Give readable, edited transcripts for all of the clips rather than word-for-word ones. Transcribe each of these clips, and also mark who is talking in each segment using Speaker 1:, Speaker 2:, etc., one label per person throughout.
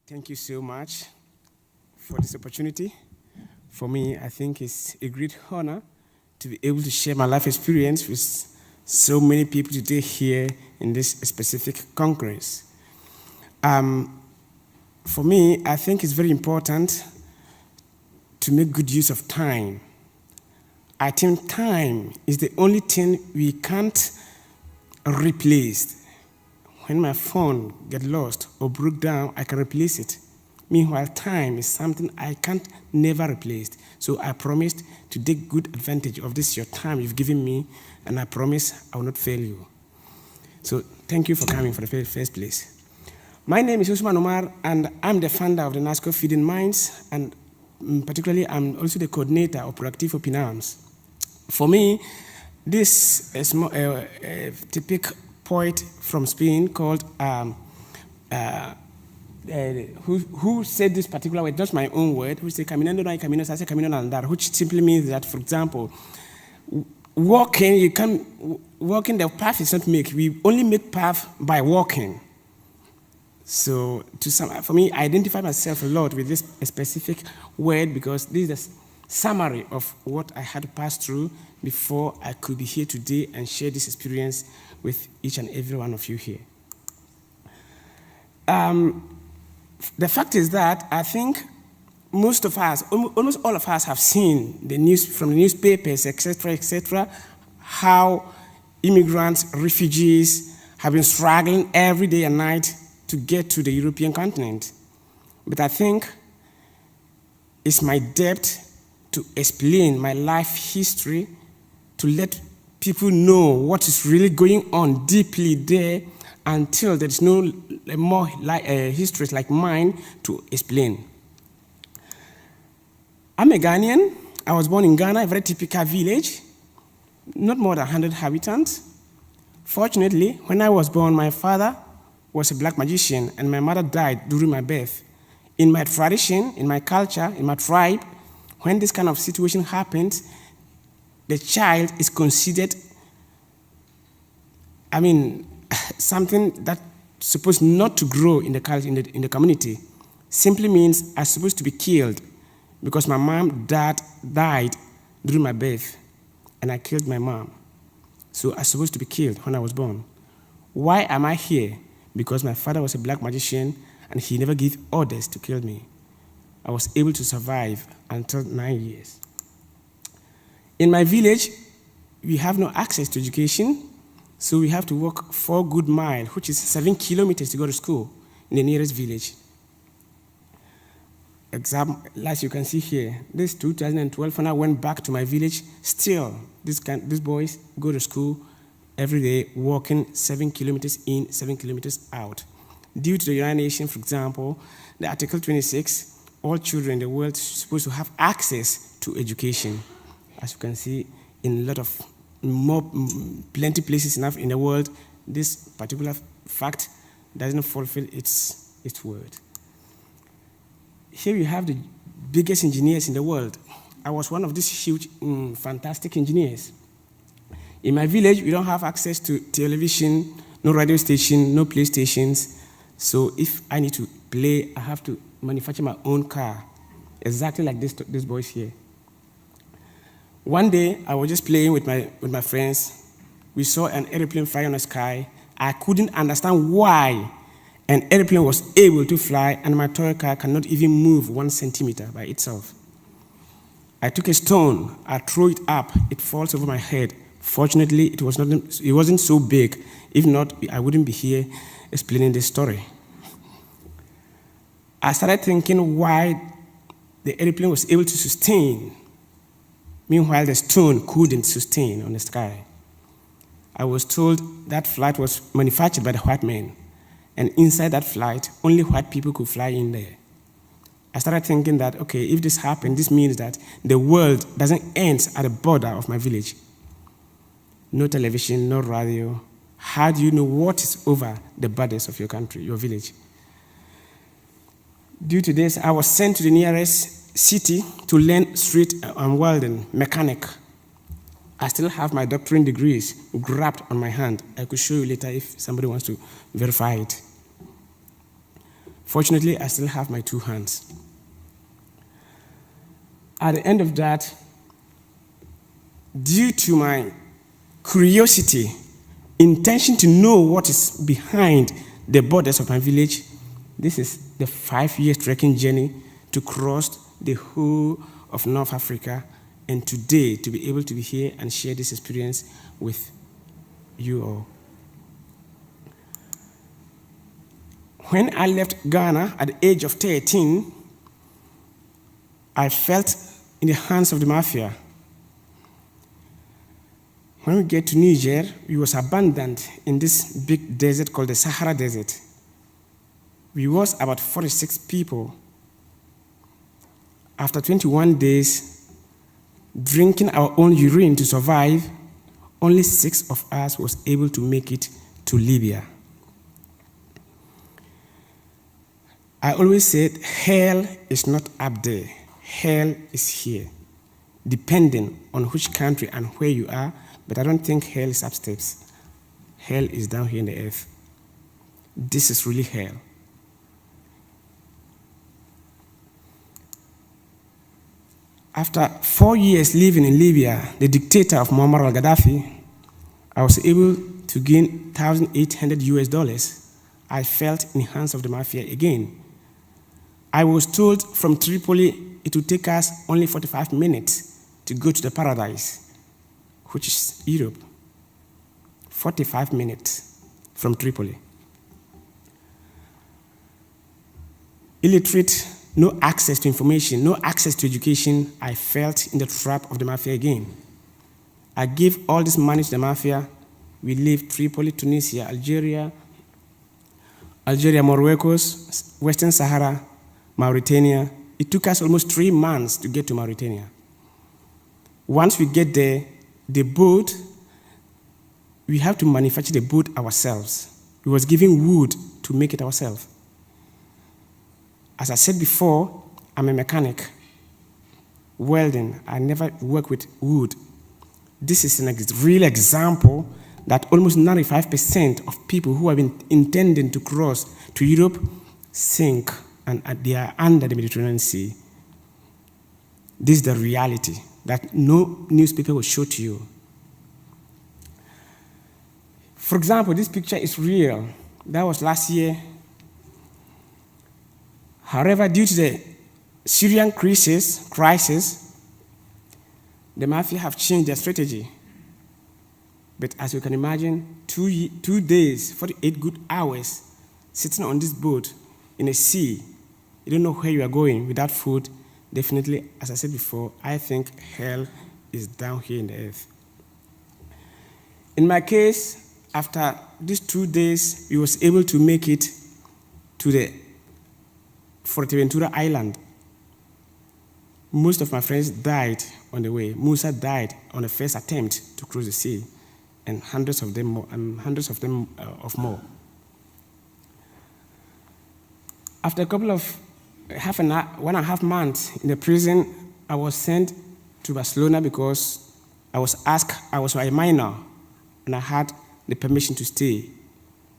Speaker 1: Thank you so much for this opportunity. For me, I think it's a great honor to be able to share my life experience with so many people today here in this specific congress. For me, I think it's very important to make good use of time. I think time is the only thing we can't replace. When my phone gets lost or broke down, I can replace it. Meanwhile, time is something I can't never replace. So I promised to take good advantage of this your time you've given me, and I promise I will not fail you. So thank you for coming for the first place. My name is Ousman Umar, and I'm the founder of the NASCO Feeding Minds, and particularly I'm also the coordinator of Proactive Open Arms. For me, this is a typical poet from Spain called, who said this particular word, not my own word, who said, caminando no hay camino, se hace camino al andar, which simply means that, for example, walking, walking the path is not make. We only make path by walking. So for me, I identify myself a lot with this specific word because this is the summary of what I had to pass through before I could be here today and share this experience with each and every one of you here. The fact is that I think most of us, almost all of us have seen the news from the newspapers, etc., how immigrants, refugees have been struggling every day and night to get to the European continent. But I think it's my debt to explain my life history, to let people know what is really going on deeply there until there is no more histories like mine to explain. I'm a Ghanaian. I was born in Ghana, a very typical village, not more than 100 inhabitants. Fortunately, when I was born, my father was a black magician and my mother died during my birth. In my tradition, in my culture, in my tribe, when this kind of situation happens, the child is considered, something that's supposed not to grow in the culture, in the community. Simply means I'm supposed to be killed because my mom, dad died during my birth, and I killed my mom. So I'm supposed to be killed when I was born. Why am I here? Because my father was a black magician, and he never gave orders to kill me. I was able to survive until 9 years. In my village, we have no access to education, so we have to walk 4 good miles, which is 7 kilometers to go to school in the nearest village. As you can see here, this 2012, when I went back to my village, still, these boys go to school every day, walking 7 kilometers in, 7 kilometers out. Due to the United Nations, for example, the Article 26, all children in the world are supposed to have access to education. As you can see, in a lot of plenty places enough in the world, this particular fact doesn't fulfill its word. Here you have the biggest engineers in the world. I was one of these huge, fantastic engineers. In my village, we don't have access to television, no radio station, no playstations. So if I need to play, I have to manufacture my own car, exactly like these boys here. One day, I was just playing with my friends. We saw an airplane fly on the sky. I couldn't understand why an airplane was able to fly and my toy car cannot even move 1 centimeter by itself. I took a stone, I threw it up, it falls over my head. Fortunately, it wasn't so big. If not, I wouldn't be here explaining this story. I started thinking why the airplane was able to sustain. Meanwhile, the stone couldn't sustain on the sky. I was told that flight was manufactured by the white men, and inside that flight, only white people could fly in there. I started thinking that, okay, if this happened, this means that the world doesn't end at the border of my village. No television, no radio. How do you know what is over the borders of your country, your village? Due to this, I was sent to the nearest city to learn street and welding, mechanic. I still have my doctorate degrees grabbed on my hand. I could show you later if somebody wants to verify it. Fortunately, I still have my 2 hands. At the end of that, due to my curiosity, intention to know what is behind the borders of my village, this is the 5-year trekking journey to cross the whole of North Africa, and today to be able to be here and share this experience with you all. When I left Ghana at the age of 13, I felt in the hands of the mafia. When we get to Niger, we was abandoned in this big desert called the Sahara Desert. We was about 46 people. After 21 days, drinking our own urine to survive, only 6 of us was able to make it to Libya. I always said, hell is not up there. Hell is here, depending on which country and where you are, but I don't think hell is upstairs. Hell is down here in the earth. This is really hell. After 4 years living in Libya, the dictator of Muammar al-Gaddafi, I was able to gain $1,800. I felt in the hands of the mafia again. I was told from Tripoli it would take us only 45 minutes to go to the paradise, which is Europe. 45 minutes from Tripoli. Illiterate, no access to information, no access to education, I felt in the trap of the mafia again. I gave all this money to the mafia. We left Tripoli, Tunisia, Algeria, Marruecos, Western Sahara, Mauritania. It took us almost 3 months to get to Mauritania. Once we get there, the boat, we have to manufacture the boat ourselves. We was given wood to make it ourselves. As I said before, I'm a mechanic. Welding, I never work with wood. This is a real example that almost 95% of people who have been intending to cross to Europe sink, and they are under the Mediterranean Sea. This is the reality that no newspaper will show to you. For example, this picture is real. That was last year. However, due to the Syrian crisis, the mafia have changed their strategy. But as you can imagine, 2 days, 48 good hours, sitting on this boat in a sea, you don't know where you are going without food. Definitely, as I said before, I think hell is down here in the earth. In my case, after these 2 days, we was able to make it to the Fuerteventura Island. Most of my friends died on the way. Musa died on the first attempt to cross the sea, and hundreds of them more. After a couple of 1.5 months in the prison, I was sent to Barcelona because I was a minor, and I had the permission to stay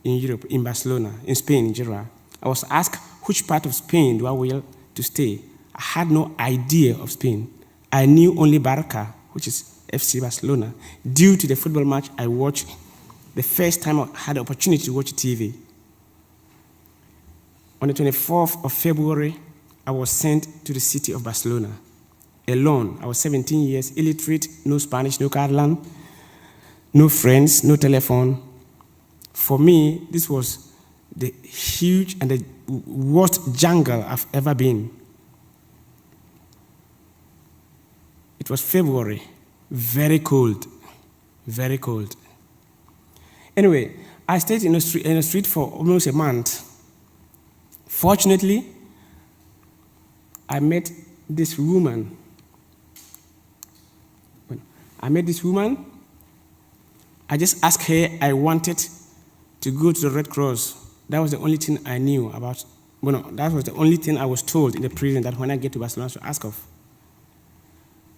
Speaker 1: in Europe, in Barcelona, in Spain, in Girona. I was asked which part of Spain do I will to stay. I had no idea of Spain. I knew only Barca, which is FC Barcelona, due to the football match I watched the first time I had the opportunity to watch TV. On the 24th of February, I was sent to the city of Barcelona, alone. I was 17 years, illiterate, no Spanish, no Catalan, no friends, no telephone. For me, this was the huge and the worst jungle I've ever been. It was February, very cold, very cold. Anyway, I stayed in a street for almost a month. Fortunately, I met this woman. I just asked her I wanted to go to the Red Cross. That was the only thing I knew about. That was the only thing I was told in the prison, that when I get to Barcelona to ask of.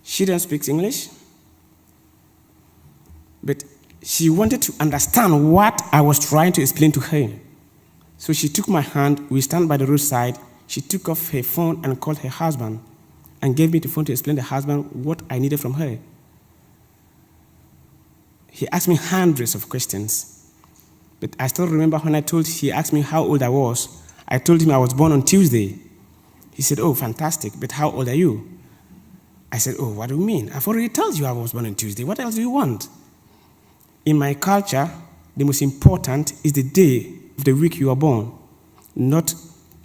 Speaker 1: She didn't speak English, but she wanted to understand what I was trying to explain to her. So she took my hand, we stand by the roadside, she took off her phone and called her husband and gave me the phone to explain to the husband what I needed from her. He asked me hundreds of questions, but I still remember when he asked me how old I was. I told him I was born on Tuesday. He said, oh, fantastic, but how old are you? I said, oh, what do you mean? I've already told you I was born on Tuesday. What else do you want? In my culture, the most important is the day of the week you are born. It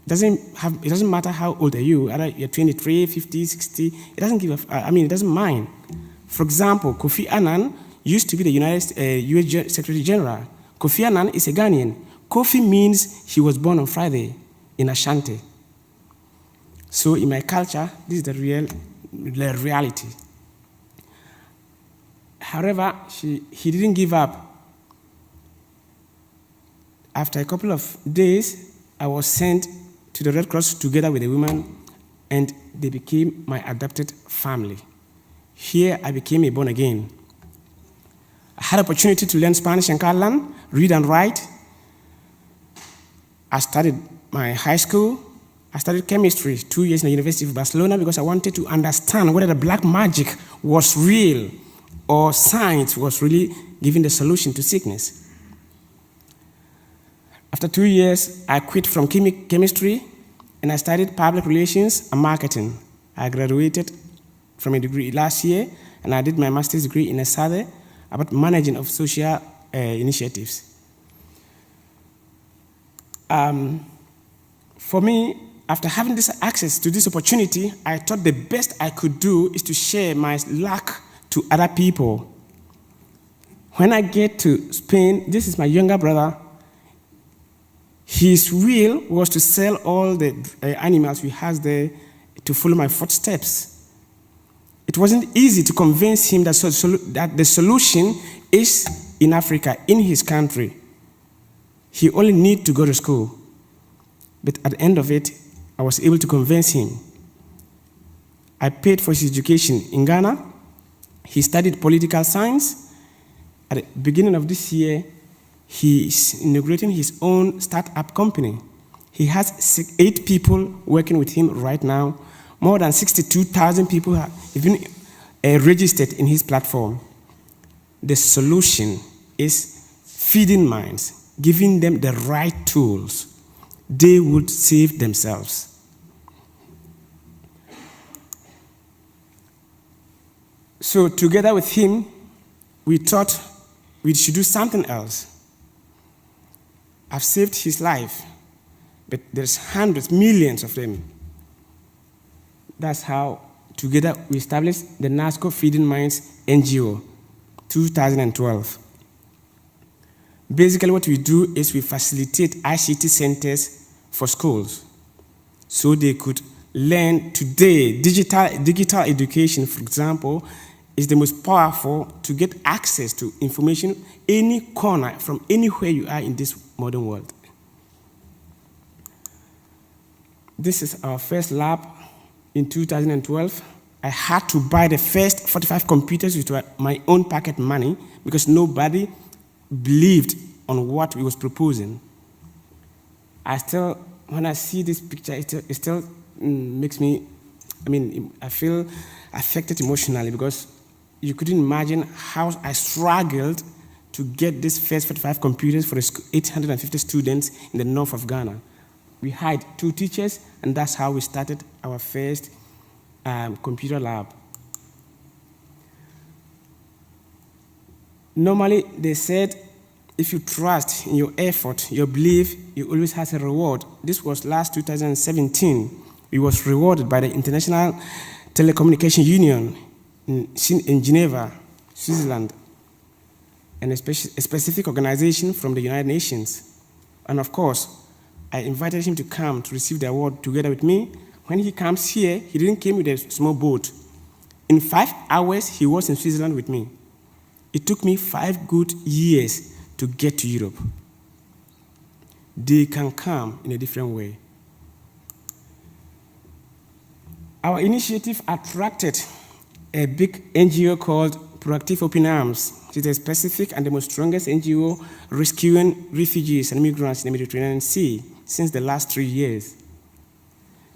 Speaker 1: doesn't matter how old are you, either you're 23, 50, 60, it doesn't mind. For example, Kofi Annan used to be the U.S. Secretary General. Kofi Annan is a Ghanaian. Kofi means he was born on Friday in Ashanti. So in my culture, this is the reality. However, he didn't give up. After a couple of days, I was sent to the Red Cross together with a woman, and they became my adopted family. Here, I became a born again. I had opportunity to learn Spanish and Catalan, read and write. I started my high school. I studied chemistry 2 years in the University of Barcelona because I wanted to understand whether the black magic was real or science was really giving the solution to sickness. After 2 years, I quit from chemistry and I studied public relations and marketing. I graduated from a degree last year and I did my master's degree in Esade about managing of social initiatives. For me, after having this access to this opportunity, I thought the best I could do is to share my luck to other people. When I get to Spain, this is my younger brother. His will was to sell all the animals we had there to follow my footsteps. It wasn't easy to convince him that the solution is in Africa, in his country. He only needed to go to school. But at the end of it, I was able to convince him. I paid for his education in Ghana. He studied political science. At the beginning of this year, he is inaugurating his own startup company. He has 8 people working with him right now. More than 62,000 people have been registered in his platform. The solution is feeding minds, giving them the right tools. They would save themselves. So together with him, we thought we should do something else. I've saved his life, but there's hundreds, millions of them. That's how, together, we established the NASCO Feeding Minds NGO, 2012. Basically, what we do is we facilitate ICT centers for schools so they could learn today. Digital education, for example, is the most powerful to get access to information any corner from anywhere you are in this modern world. This is our first lab in 2012. I had to buy the first 45 computers with my own pocket money because nobody believed on what we was proposing. When I see this picture, it still makes me, I feel affected emotionally because you couldn't imagine how I struggled to get this first 45 computers for 850 students in the north of Ghana. We hired 2 teachers, and that's how we started our first computer lab. Normally, they said, if you trust in your effort, your belief, you always have a reward. This was last 2017. We was rewarded by the International Telecommunication Union in Geneva, Switzerland, and a specific organization from the United Nations. And of course, I invited him to come to receive the award together with me. When he comes here, he didn't come with a small boat. In 5 hours, he was in Switzerland with me. It took me 5 good years to get to Europe. They can come in a different way. Our initiative attracted a big NGO called Proactive Open Arms. It is the specific and the most strongest NGO rescuing refugees and migrants in the Mediterranean Sea since the last 3 years.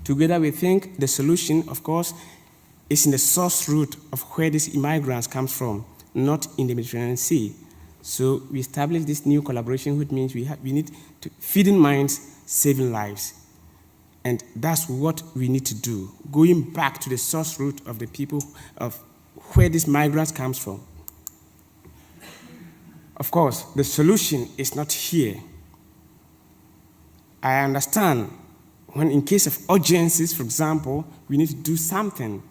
Speaker 1: Together, we think the solution, of course, is in the source route of where these immigrants come from, not in the Mediterranean Sea. So we established this new collaboration, which means we need to feeding minds, saving lives. And that's what we need to do, going back to the source root of the people, of where these migrants comes from. Of course, the solution is not here. I understand when in case of urgencies, for example, we need to do something.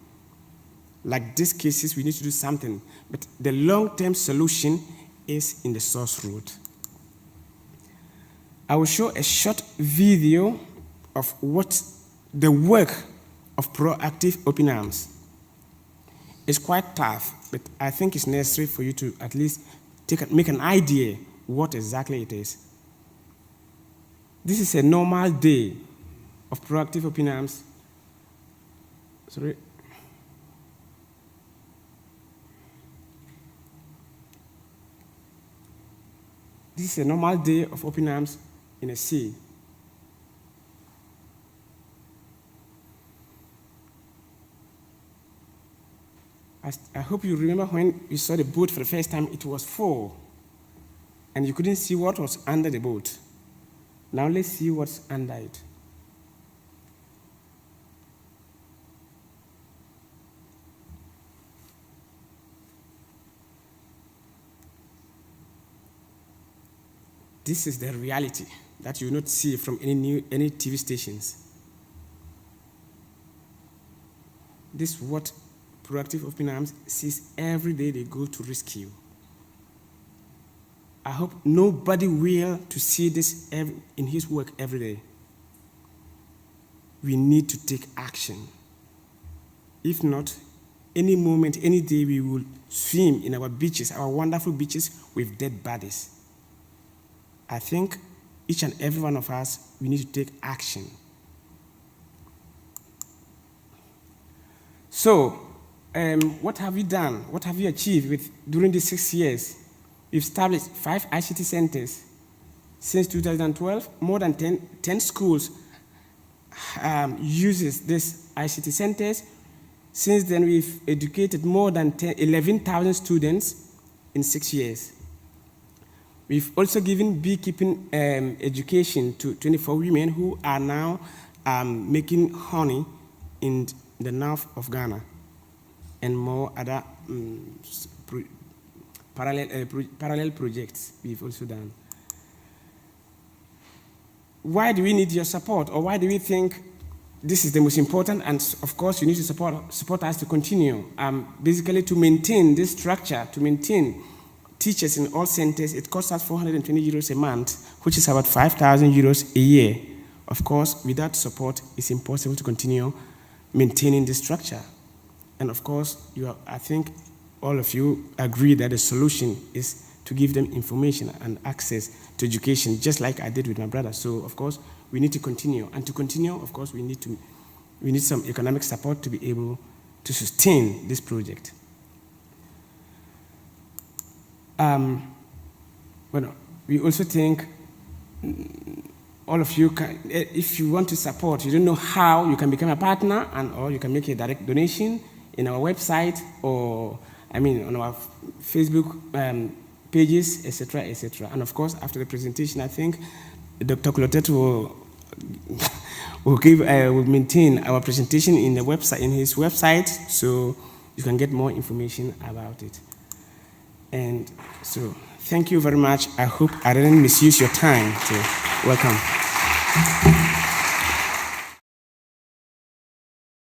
Speaker 1: Like these cases, we need to do something. But the long-term solution is in the source root. I will show a short video of what the work of proactive open arms. It's quite tough, but I think it's necessary for you to at least make an idea what exactly it is. This is a normal day of proactive open arms. Sorry. This is a normal day of open arms in a sea. I hope you remember when you saw the boat for the first time, it was full, and you couldn't see what was under the boat. Now let's see what's under it. This is the reality that you will not see from any TV stations. This is what Proactive Open Arms sees every day they go to rescue. I hope nobody will to see this in his work every day. We need to take action. If not, any moment, any day, we will swim in our beaches, our wonderful beaches, with dead bodies. I think each and every one of us, we need to take action. So, what have we done? What have we achieved during these 6 years? We've established 5 ICT centers. Since 2012, more than 10 schools uses these ICT centers. Since then, we've educated more than 11,000 students in 6 years. We've also given beekeeping education to 24 women who are now making honey in the north of Ghana, and more other parallel projects we've also done. Why do we need your support, or why do we think this is the most important? And of course, you need to support us to continue. Basically, to maintain this structure, to maintain teachers in all centers, it costs us 420 euros a month, which is about 5,000 euros a year. Of course, without support, it's impossible to continue maintaining this structure. And of course, I think all of you agree that the solution is to give them information and access to education, just like I did with my brother. So, of course, we need to continue. And to continue, of course, we need some economic support to be able to sustain this project. Well, we also think all of you can, if you want to support, you don't know how, you can become a partner, or you can make a direct donation in our website, or on our Facebook pages, etc., etc. And of course, after the presentation, I think Dr. Clotet will maintain our presentation in his website, so you can get more information about it. And so, thank you very much. I hope I didn't misuse your time. So, welcome.